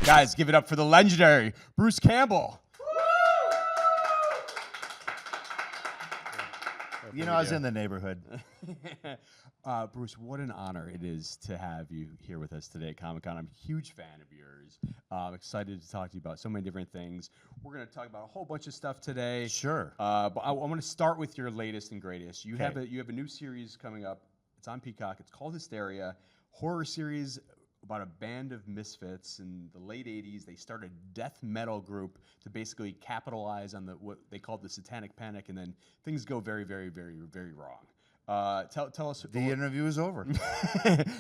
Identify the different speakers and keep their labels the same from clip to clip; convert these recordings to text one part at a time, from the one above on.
Speaker 1: Guys, give it up for the legendary Bruce Campbell.
Speaker 2: You know, I was in the neighborhood.
Speaker 1: Bruce, what an honor it is to have you here with us today at ComicCon. I'm a huge fan of yours. I'm excited to talk to you about so many different things. We're going to talk about a whole bunch of stuff today.
Speaker 2: Sure.
Speaker 1: But I want to start with your latest and greatest. You
Speaker 2: Okay.
Speaker 1: have a new series coming up. It's on Peacock. It's called Hysteria, horror series about a band of misfits in the late 80s. They started a death metal group to basically capitalize on what they called the Satanic Panic, and then things go very, very, very, very wrong. Tell us.
Speaker 2: The interview is over.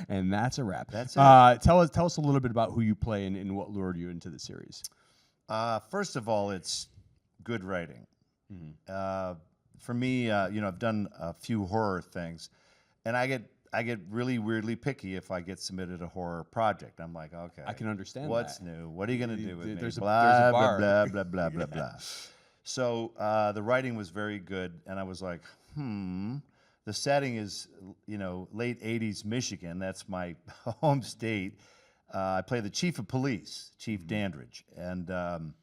Speaker 1: And that's a wrap.
Speaker 2: That's it.
Speaker 1: Tell us a little bit about who you play and what lured you into the series.
Speaker 2: First of all, it's good writing.
Speaker 1: Mm-hmm.
Speaker 2: For me, you know, I've done a few horror things, and I get really weirdly picky if I get submitted a horror project. I'm like, okay,
Speaker 1: I can understand
Speaker 2: what's
Speaker 1: that.
Speaker 2: new? What are you going to do with me?
Speaker 1: There's a
Speaker 2: Blah,
Speaker 1: bar.
Speaker 2: blah, blah, blah, blah, blah. So the writing was very good, and I was like, The setting is, you know, late 80s Michigan. That's my home state. I play the chief of police, Chief Dandridge, and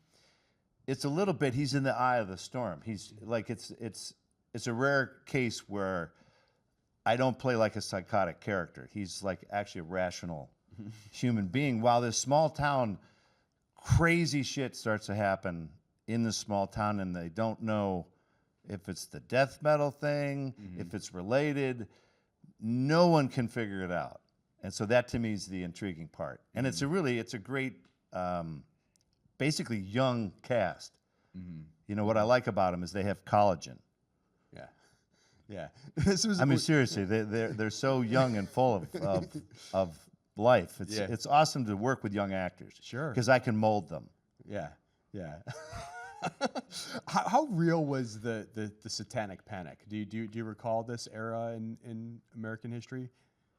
Speaker 2: it's a little bit. He's in the eye of the storm. He's like it's a rare case where I don't play like a psychotic character. He's like actually a rational human being. While this small town, crazy shit starts to happen in the small town, and they don't know if it's the death metal thing, if it's related. No one can figure it out. And so that to me is the intriguing part. And it's a great, basically young cast. You know, what I like about them is they have collagen.
Speaker 1: Yeah. Yeah. This was.
Speaker 2: I mean, seriously, they're so young and full of life. It's awesome to work with young actors.
Speaker 1: Sure.
Speaker 2: Because I can mold them.
Speaker 1: Yeah. Yeah. How real was the Satanic Panic? Do you recall this era in American history?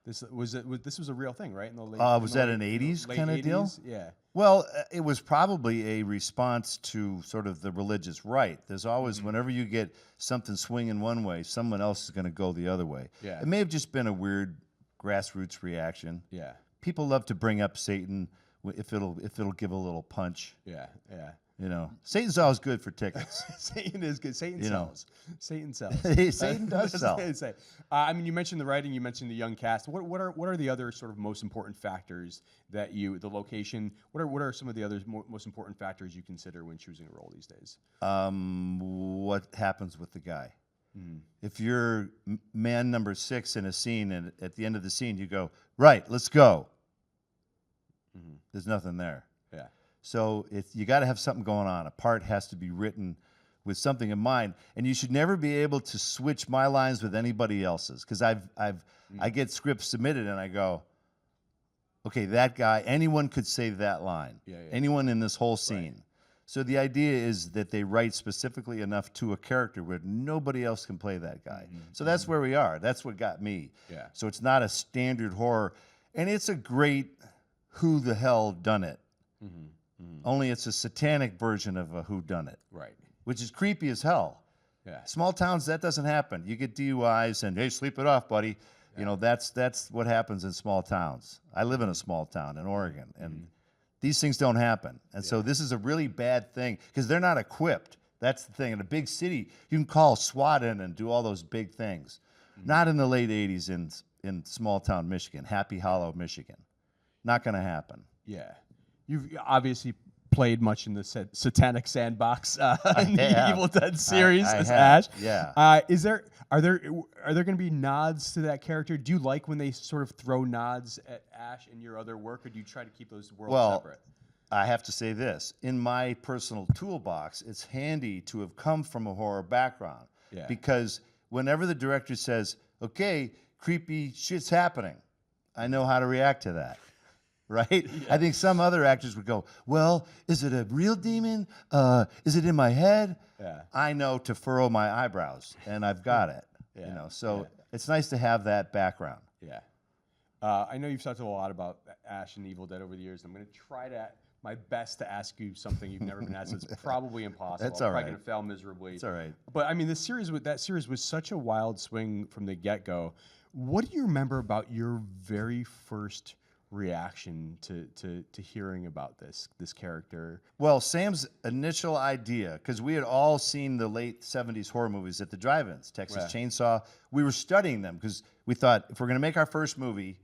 Speaker 1: This was a real thing, right? In the late,
Speaker 2: was that an 80s kind of deal?
Speaker 1: Yeah.
Speaker 2: Well, it was probably a response to sort of the religious right. There's always, whenever you get something swinging one way, someone else is going to go the other way.
Speaker 1: Yeah.
Speaker 2: It may have just been a weird grassroots reaction.
Speaker 1: Yeah.
Speaker 2: People love to bring up Satan if it'll give a little punch.
Speaker 1: Yeah. Yeah.
Speaker 2: You know, Satan's always good for tickets.
Speaker 1: Satan is good. Satan
Speaker 2: You know.
Speaker 1: sells. Satan sells.
Speaker 2: Satan does sell.
Speaker 1: I mean, you mentioned the writing. You mentioned the young cast. What are the other sort of most important factors the location? What are some of the other most important factors you consider when choosing a role these days?
Speaker 2: What happens with the guy? If you're man number 6 in a scene, and at the end of the scene you go, right, let's go. There's nothing there.
Speaker 1: Yeah.
Speaker 2: So you got to have something going on. A part has to be written with something in mind, and you should never be able to switch my lines with anybody else's. Because I get scripts submitted and I go, okay, that guy, anyone could say that line.
Speaker 1: Yeah.
Speaker 2: Anyone in this whole scene.
Speaker 1: Right.
Speaker 2: So the idea is that they write specifically enough to a character where nobody else can play that guy. So that's where we are. That's what got me.
Speaker 1: Yeah.
Speaker 2: So it's not a standard horror, and it's a great who the hell done it. Only it's a satanic version of a whodunit,
Speaker 1: Right.
Speaker 2: which is creepy as hell.
Speaker 1: Yeah.
Speaker 2: Small towns, that doesn't happen. You get DUIs and, hey, sleep it off, buddy. Yeah. You know, that's what happens in small towns. I live in a small town in Oregon, and these things don't happen. And so this is a really bad thing because they're not equipped. That's the thing. In a big city, you can call SWAT in and do all those big things. Not in the late 80s in small town Michigan, Happy Hollow, Michigan. Not going to happen.
Speaker 1: Yeah. You've obviously played much in the Satanic Sandbox in the Evil Dead series as Ash.
Speaker 2: Yeah.
Speaker 1: Are there going to be nods to that character? Do you like when they sort of throw nods at Ash in your other work, or do you try to keep those worlds separate?
Speaker 2: I have to say this. In my personal toolbox, it's handy to have come from a horror background.
Speaker 1: Yeah.
Speaker 2: Because whenever the director says, okay, creepy shit's happening, I know how to react to that. Right? Yeah. I think some other actors would go, well, is it a real demon? Is it in my head?
Speaker 1: Yeah.
Speaker 2: I know to furrow my eyebrows, and I've got it.
Speaker 1: Yeah.
Speaker 2: You know, so it's nice to have that background.
Speaker 1: Yeah. I know you've talked a lot about Ash and Evil Dead over the years. I'm going to try my best to ask you something you've never been asked. It's probably impossible.
Speaker 2: That's all right.
Speaker 1: I'm probably going to fail miserably.
Speaker 2: It's all right.
Speaker 1: But I mean, that series was such a wild swing from the get-go. What do you remember about your very first reaction to hearing about this character?
Speaker 2: Well, Sam's initial idea, because we had all seen the late 70s horror movies at the drive-ins, Texas Chainsaw. We were studying them because we thought, if we're going to make our first movie,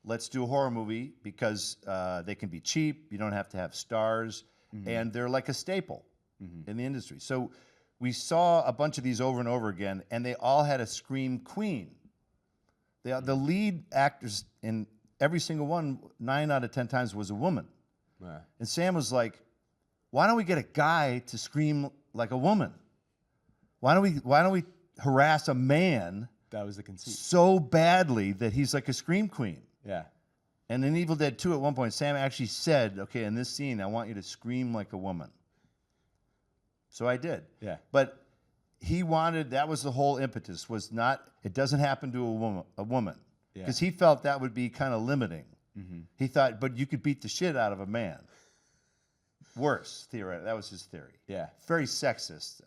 Speaker 2: let's do a horror movie because they can be cheap. You don't have to have stars. And they're like a staple in the industry. So we saw a bunch of these over and over again, and they all had a scream queen. The lead actors in every single one, 9 out of 10 times, was a woman. And Sam was like, why don't we get a guy to scream like a woman? Why don't we harass a man
Speaker 1: That was the conceit.
Speaker 2: so badly that he's like a scream queen?
Speaker 1: Yeah.
Speaker 2: And in Evil Dead 2, at one point, Sam actually said, okay, in this scene, I want you to scream like a woman. So I did.
Speaker 1: Yeah.
Speaker 2: But he wanted, that was the whole impetus, was not, it doesn't happen to a woman. Because he felt that would be kind of limiting. He thought, but you could beat the shit out of a man. Worse, theoretically. That was his theory.
Speaker 1: Yeah.
Speaker 2: Very sexist.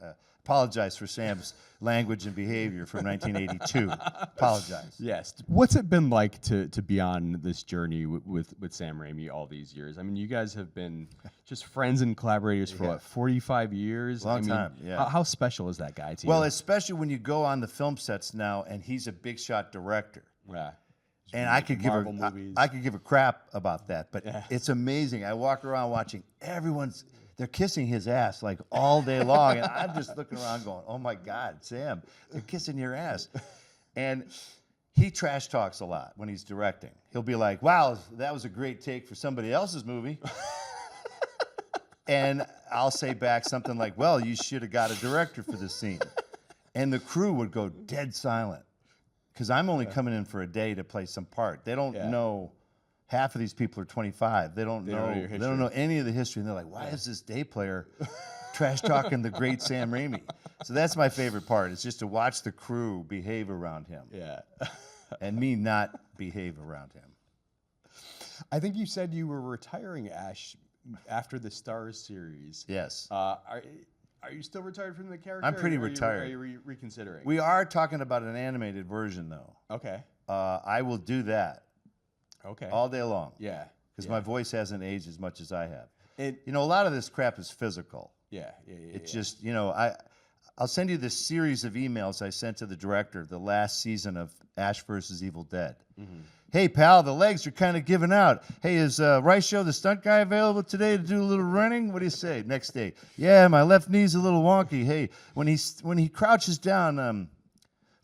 Speaker 2: Apologize for Sam's language and behavior from 1982. Apologize.
Speaker 1: Yes. What's it been like to be on this journey with Sam Raimi all these years? I mean, you guys have been just friends and collaborators for what, 45 years?
Speaker 2: Long time, yeah.
Speaker 1: How special is that guy to you?
Speaker 2: Well, especially when you go on the film sets now and he's a big shot director.
Speaker 1: Yeah.
Speaker 2: And I could give a crap about that, but it's amazing. I walk around watching they're kissing his ass like all day long, and I'm just looking around going, "Oh my God, Sam, they're kissing your ass." And he trash talks a lot when he's directing. He'll be like, "Wow, that was a great take for somebody else's movie," and I'll say back something like, "Well, you should have got a director for this scene," and the crew would go dead silent. Because I'm only coming in for a day to play some part. They don't know. Half of these people are 25. They don't know any of the history. And they're like, why is this day player trash talking the great Sam Raimi? So that's my favorite part. Is just to watch the crew behave around him.
Speaker 1: Yeah.
Speaker 2: And me not behave around him.
Speaker 1: I think you said you were retiring, Ash, after the Stars series.
Speaker 2: Yes.
Speaker 1: Are you still retired from the character?
Speaker 2: I'm pretty
Speaker 1: or
Speaker 2: retired.
Speaker 1: Are you reconsidering?
Speaker 2: We are talking about an animated version, though.
Speaker 1: Okay.
Speaker 2: I will do that.
Speaker 1: Okay.
Speaker 2: All day long.
Speaker 1: Yeah.
Speaker 2: Because my voice hasn't aged as much as I have.
Speaker 1: And
Speaker 2: a lot of this crap is physical.
Speaker 1: Yeah.
Speaker 2: It's just, I'll send you this series of emails I sent to the director the last season of Ash vs. Evil Dead. Hey, pal, the legs are kind of giving out. Hey, is Rice-Show, the stunt guy, available today to do a little running? What do you say? Next day. Yeah, my left knee's a little wonky. Hey, when he crouches down,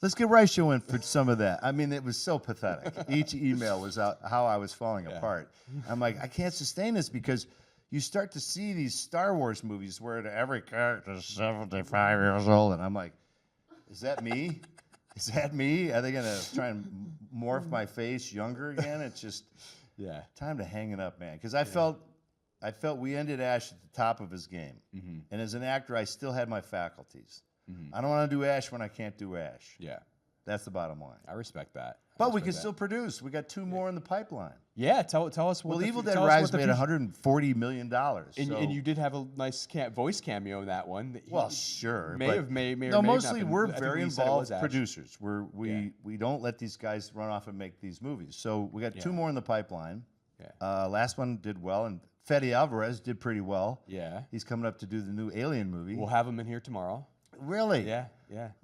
Speaker 2: let's get Rice-Show in for some of that. I mean, it was so pathetic. Each email was how I was falling apart. I'm like, I can't sustain this because you start to see these Star Wars movies where every character is 75 years old, and I'm like, is that me? Is that me? Are they going to try and morph my face younger again? It's just time to hang it up, man. Because I felt we ended Ash at the top of his game. And as an actor, I still had my faculties. I don't want to do Ash when I can't do Ash.
Speaker 1: Yeah.
Speaker 2: That's the bottom line.
Speaker 1: I respect that.
Speaker 2: But we can still produce. We got 2 more in the pipeline.
Speaker 1: Yeah, tell us what.
Speaker 2: Well, Evil Dead Rise made $140 million.
Speaker 1: And you did have a nice voice cameo in that one.
Speaker 2: Well, sure.
Speaker 1: May
Speaker 2: no,
Speaker 1: or may
Speaker 2: mostly
Speaker 1: not been,
Speaker 2: we're very involved
Speaker 1: Ash.
Speaker 2: producers. We don't let these guys run off and make these movies. So we got 2 more in the pipeline. Last one did well, and Fede Alvarez did pretty well.
Speaker 1: Yeah.
Speaker 2: He's coming up to do the new Alien movie.
Speaker 1: We'll have him in here tomorrow.
Speaker 2: Really?
Speaker 1: Yeah.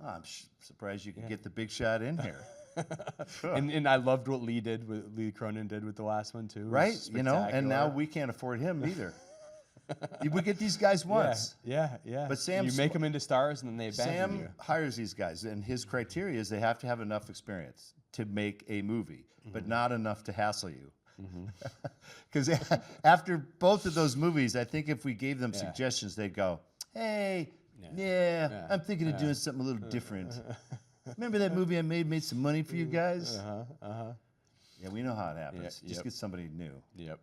Speaker 2: Oh, I'm surprised you could get the big shot in here.
Speaker 1: And I loved what Lee Cronin did with the last one too.
Speaker 2: Right? And now we can't afford him either. We get these guys once.
Speaker 1: Yeah.
Speaker 2: But
Speaker 1: you make them into stars and then they abandon you.
Speaker 2: Sam hires these guys, and his criteria is they have to have enough experience to make a movie, but not enough to hassle you. Because after both of those movies, I think if we gave them suggestions, they'd go, hey, I'm thinking of doing something a little different. Remember that movie I made some money for you guys? Yeah, we know how it happens. Just get somebody new.
Speaker 1: Yep.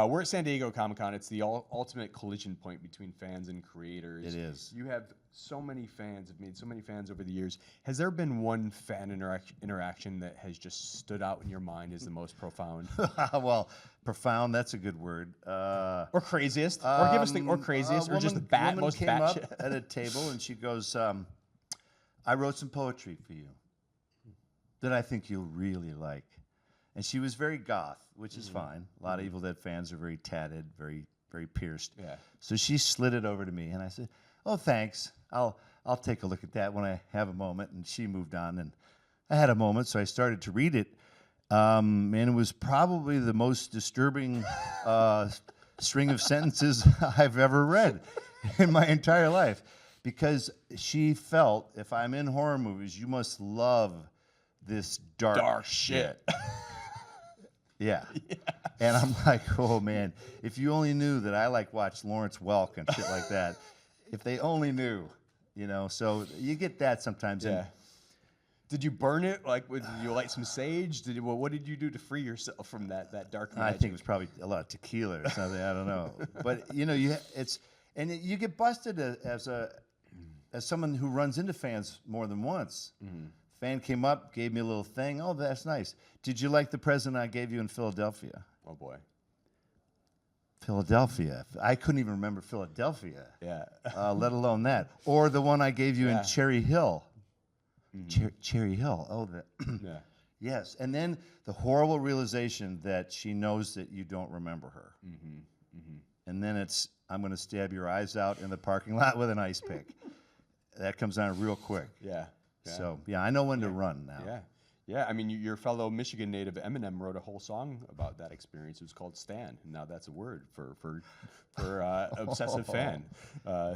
Speaker 1: We're at San Diego Comic-Con. It's the ultimate collision point between fans and creators.
Speaker 2: It is.
Speaker 1: You have so many fans, have made so many fans over the years. Has there been one fan interaction that has just stood out in your mind as the most profound?
Speaker 2: Well, profound, that's a good word.
Speaker 1: Or craziest. Or give us or craziest. Or just the most
Speaker 2: came
Speaker 1: bat
Speaker 2: up
Speaker 1: shit.
Speaker 2: at a table and she goes, I wrote some poetry for you that I think you'll really like. And she was very goth, which is fine. A lot of Evil Dead fans are very tatted, very, very pierced.
Speaker 1: Yeah.
Speaker 2: So she slid it over to me, and I said, "Oh, thanks. I'll take a look at that when I have a moment." And she moved on, and I had a moment, so I started to read it. And it was probably the most disturbing string of sentences I've ever read in my entire life, because she felt, if I'm in horror movies, you must love this dark shit. Yeah. And I'm like, oh, man, if you only knew that I watch Lawrence Welk and shit like that. If they only knew, So you get that sometimes.
Speaker 1: Yeah. Did you burn it? Did you light some sage? What did you do to free yourself from that dark magic?
Speaker 2: I think it was probably a lot of tequila or something. I don't know. But, you get busted as someone who runs into fans more than once. Mm-hmm. Fan came up, gave me a little thing. Oh, that's nice. Did you like the present I gave you in Philadelphia?
Speaker 1: Oh, boy.
Speaker 2: Philadelphia. I couldn't even remember Philadelphia.
Speaker 1: Yeah.
Speaker 2: Let alone that. Or the one I gave you in Cherry Hill. Mm-hmm. Cherry Hill. Oh,
Speaker 1: yeah.
Speaker 2: Yes. And then the horrible realization that she knows that you don't remember her.
Speaker 1: Mm-hmm. Mm-hmm.
Speaker 2: And then I'm going to stab your eyes out in the parking lot with an ice pick. That comes on real quick.
Speaker 1: Yeah.
Speaker 2: So, I know when to run now.
Speaker 1: Yeah. Yeah, I mean, your fellow Michigan native Eminem wrote a whole song about that experience. It was called Stan, and now that's a word for obsessive fan,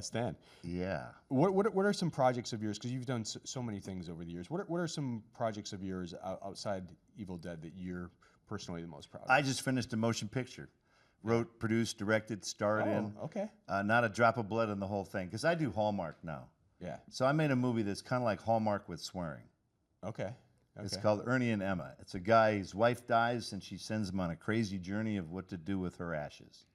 Speaker 1: Stan.
Speaker 2: Yeah.
Speaker 1: What are some projects of yours? Because you've done so many things over the years. What are some projects of yours outside Evil Dead that you're personally the most proud of?
Speaker 2: I just finished a motion picture. Wrote, produced, directed, starred in.
Speaker 1: Okay.
Speaker 2: Not a drop of blood in the whole thing, because I do Hallmark now.
Speaker 1: Yeah.
Speaker 2: So I made a movie that's kind of like Hallmark with swearing.
Speaker 1: Okay.
Speaker 2: It's called Ernie and Emma. It's a guy, his wife dies, and she sends him on a crazy journey of what to do with her ashes.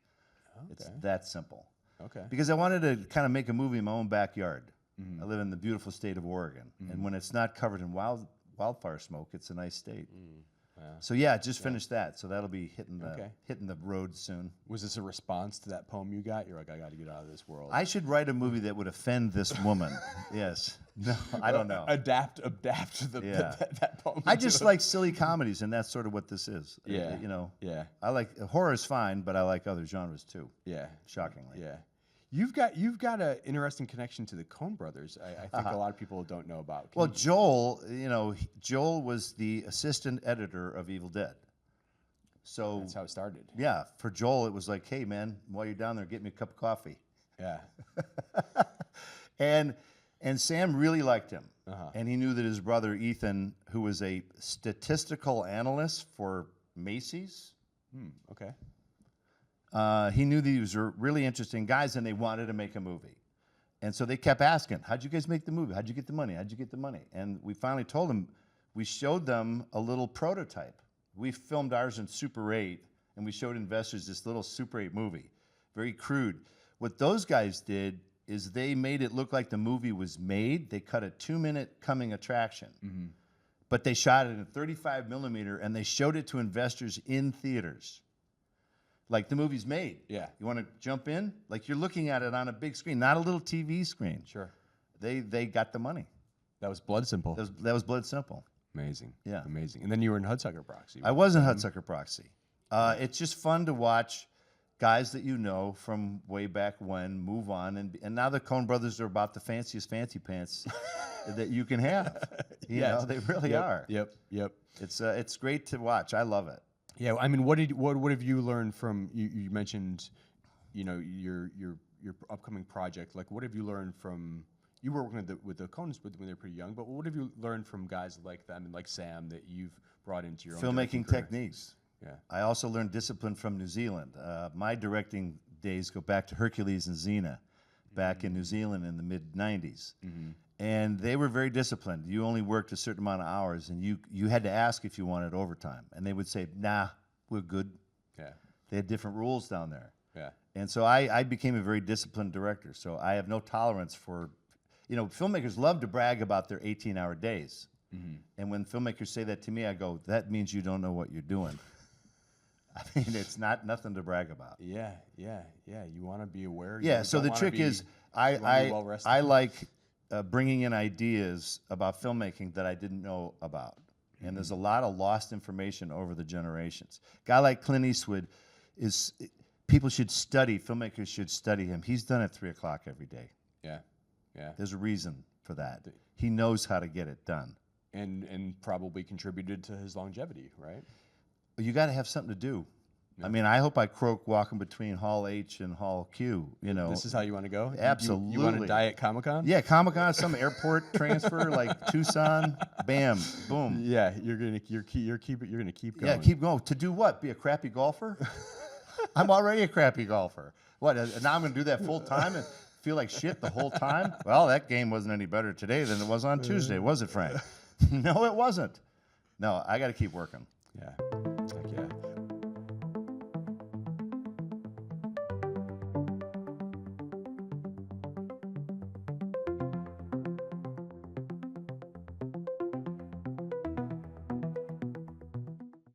Speaker 2: Okay. It's that simple.
Speaker 1: Okay.
Speaker 2: Because I wanted to kind of make a movie in my own backyard. Mm-hmm. I live in the beautiful state of Oregon. Mm-hmm. And when it's not covered in wildfire smoke, it's a nice state. Mm. Wow. So just finished that. So that'll be hitting the road soon.
Speaker 1: Was this a response to that poem you got? You're like, I got to get out of this world.
Speaker 2: I should write a movie that would offend this woman. Yes. No, I don't know.
Speaker 1: Adapt that poem.
Speaker 2: I just like silly comedies, and that's sort of what this is.
Speaker 1: Yeah.
Speaker 2: Yeah. I like horror is fine, but I like other genres too.
Speaker 1: Yeah.
Speaker 2: Shockingly.
Speaker 1: Yeah. You've got an interesting connection to the Coen Brothers. I think a lot of people don't know about.
Speaker 2: Well, Joel was the assistant editor of Evil Dead. So
Speaker 1: that's how it started.
Speaker 2: Yeah, for Joel, it was like, hey man, while you're down there, get me a cup of coffee.
Speaker 1: Yeah.
Speaker 2: and Sam really liked him, and he knew that his brother Ethan, who was a statistical analyst for Macy's.
Speaker 1: Okay.
Speaker 2: He knew these were really interesting guys, and they wanted to make a movie. And so they kept asking, how'd you guys make the movie? How'd you get the money? How'd you get the money? And we finally told them, we showed them a little prototype. We filmed ours in Super 8, and we showed investors this little Super 8 movie, very crude. What those guys did is they made it look like the movie was made. They cut a 2-minute coming attraction, but they shot it in 35 millimeter, and they showed it to investors in theaters. Like the movie's made.
Speaker 1: Yeah.
Speaker 2: You want to jump in? Like you're looking at it on a big screen, not a little TV screen.
Speaker 1: Sure.
Speaker 2: They got the money.
Speaker 1: That was Blood Simple.
Speaker 2: That was Blood Simple.
Speaker 1: Amazing.
Speaker 2: Yeah.
Speaker 1: Amazing. And then you were in Hudsucker Proxy.
Speaker 2: I was in Hudsucker Proxy. It's just fun to watch guys that you know from way back when move on. And now the Coen Brothers are about the fanciest fancy pants that you can have. You know, they really are.
Speaker 1: Yep.
Speaker 2: It's great to watch. I love it.
Speaker 1: Yeah, I mean, what have you learned from you mentioned, your upcoming project? Like, what have you learned from you were working with the Coens when they were pretty young? But what have you learned from guys like them and like Sam that you've brought into your own
Speaker 2: filmmaking techniques?
Speaker 1: Yeah,
Speaker 2: I also learned discipline from New Zealand. My directing days go back to Hercules and Xena, back in New Zealand in the mid '90s. And they were very disciplined. You only worked a certain amount of hours, and you had to ask if you wanted overtime. And they would say, nah, we're good.
Speaker 1: Yeah.
Speaker 2: They had different rules down there.
Speaker 1: Yeah.
Speaker 2: And so I became a very disciplined director. So I have no tolerance for, filmmakers love to brag about their 18-hour days. And when filmmakers say that to me, I go, that means you don't know what you're doing. I mean, it's nothing to brag about.
Speaker 1: Yeah. You want to be aware.
Speaker 2: Yeah, so the trick is I like bringing in ideas about filmmaking that I didn't know about. And there's a lot of lost information over the generations. Guy like Clint Eastwood people should study, filmmakers should study him. He's done it 3 o'clock every day.
Speaker 1: Yeah. Yeah.
Speaker 2: There's a reason for that. He knows how to get it done.
Speaker 1: And probably contributed to his longevity, right?
Speaker 2: But you got to have something to do. I mean, I hope I croak walking between Hall H and Hall Q. You know,
Speaker 1: this is how you want to go.
Speaker 2: Absolutely.
Speaker 1: You want to die at Comic-Con?
Speaker 2: Yeah, Comic-Con, some airport transfer like Tucson. Bam, boom.
Speaker 1: Yeah, you're gonna keep going.
Speaker 2: Yeah, keep going. To do what? Be a crappy golfer? I'm already a crappy golfer. What? Now I'm gonna do that full time and feel like shit the whole time? Well, that game wasn't any better today than it was on Tuesday, was it, Frank? No, it wasn't. No, I got to keep working.
Speaker 1: Yeah.